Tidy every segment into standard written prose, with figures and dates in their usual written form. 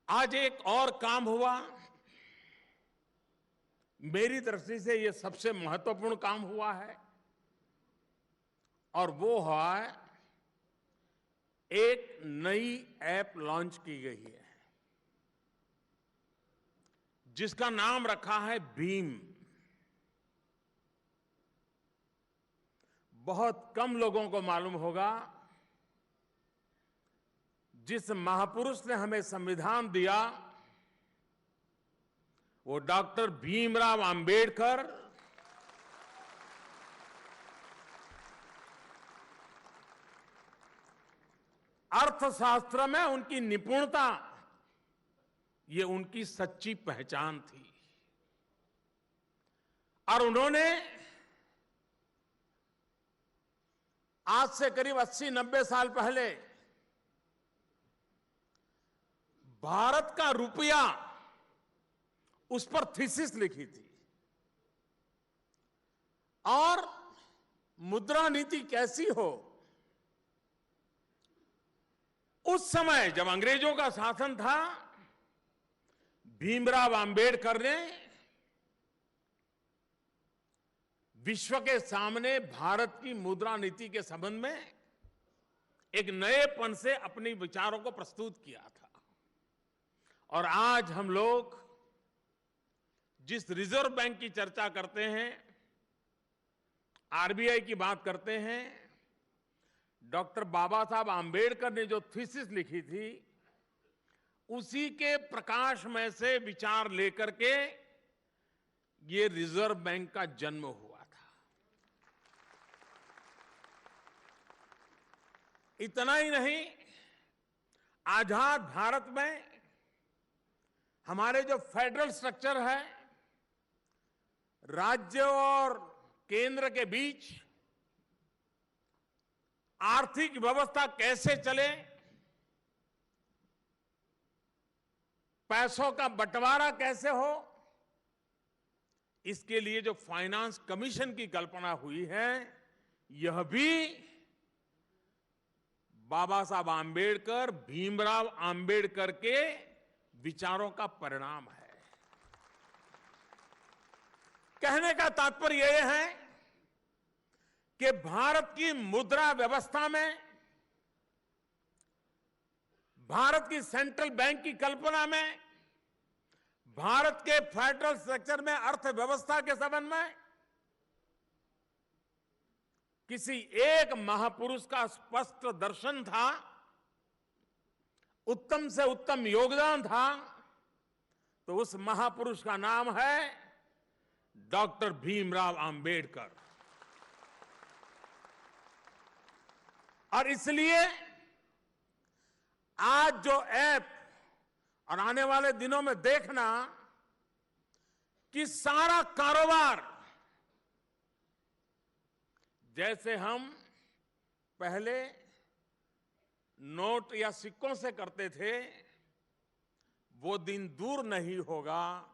आज एक और काम हुआ। मेरी दृष्टि से ये सबसे महत्वपूर्ण काम हुआ है और वो हुआ है, एक नई ऐप लॉन्च की गई है जिसका नाम रखा है भीम। बहुत कम लोगों को मालूम होगा, जिस महापुरुष ने हमें संविधान दिया वो डॉक्टर भीमराव अंबेडकर अर्थशास्त्र में उनकी निपुणता, ये उनकी सच्ची पहचान थी। और उन्होंने आज से करीब 80-90 साल पहले भारत का रुपया, उस पर थीसिस लिखी थी और मुद्रा नीति कैसी हो। उस समय जब अंग्रेजों का शासन था, भीमराव अंबेडकर ने विश्व के सामने भारत की मुद्रा नीति के संबंध में एक नएपन से अपने विचारों को प्रस्तुत किया था। और आज हम लोग जिस रिजर्व बैंक की चर्चा करते हैं, आरबीआई की बात करते हैं, डॉक्टर बाबा साहब आंबेडकर ने जो थीसिस लिखी थी, उसी के प्रकाश में से विचार लेकर के ये रिजर्व बैंक का जन्म हुआ था। इतना ही नहीं, आजाद भारत में हमारे जो फेडरल स्ट्रक्चर है, राज्य और केंद्र के बीच आर्थिक व्यवस्था कैसे चले, पैसों का बंटवारा कैसे हो, इसके लिए जो फाइनेंस कमीशन की कल्पना हुई है, यह भी बाबा साहब आंबेडकर, भीमराव आंबेडकर के विचारों का परिणाम है। कहने का तात्पर्य यह है कि भारत की मुद्रा व्यवस्था में, भारत की सेंट्रल बैंक की कल्पना में, भारत के फेडरल स्ट्रक्चर में, अर्थव्यवस्था के संबंध में किसी एक महापुरुष का स्पष्ट दर्शन था, उत्तम से उत्तम योगदान था। तो उस महापुरुष का नाम है डॉक्टर भीमराव अंबेडकर। और इसलिए आज जो ऐप, और आने वाले दिनों में देखना कि सारा कारोबार, जैसे हम पहले नोट या सिक्कों से करते थे, वो दिन दूर नहीं होगा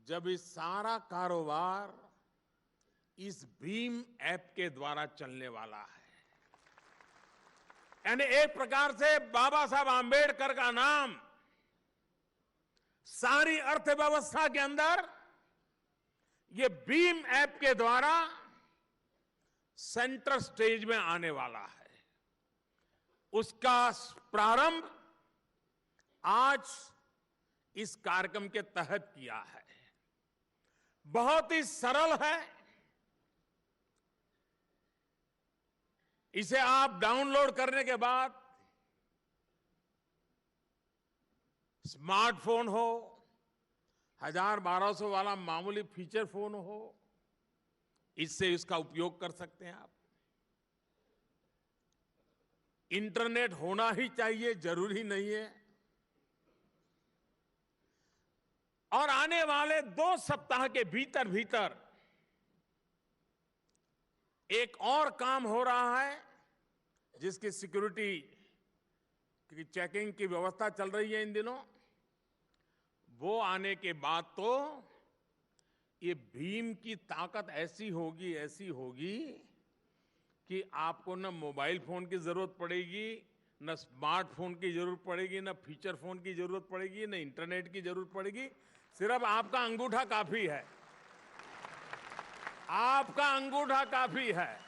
जब इस सारा कारोबार इस भीम ऐप के द्वारा चलने वाला है। यानी एक प्रकार से बाबा साहब आंबेडकर का नाम सारी अर्थव्यवस्था के अंदर ये भीम ऐप के द्वारा सेंटर स्टेज में आने वाला है। उसका प्रारंभ आज इस कार्यक्रम के तहत किया है। बहुत ही सरल है। इसे आप डाउनलोड करने के बाद स्मार्टफोन हो, 1000-1200 वाला मामूली फीचर फोन हो, इससे इसका उपयोग कर सकते हैं आप। इंटरनेट होना ही चाहिए, जरूरी नहीं है। और आने वाले 2 सप्ताह के भीतर भीतर एक और काम हो रहा है, जिसकी सिक्योरिटी की चेकिंग की व्यवस्था चल रही है इन दिनों। वो आने के बाद तो ये भीम की ताकत ऐसी होगी कि आपको न मोबाइल फोन की जरूरत पड़ेगी, न स्मार्टफोन की जरूरत पड़ेगी, न फीचर फोन की जरूरत पड़ेगी, न इंटरनेट की जरूरत पड़ेगी। सिर्फ आपका अंगूठा काफी है, आपका अंगूठा काफी है।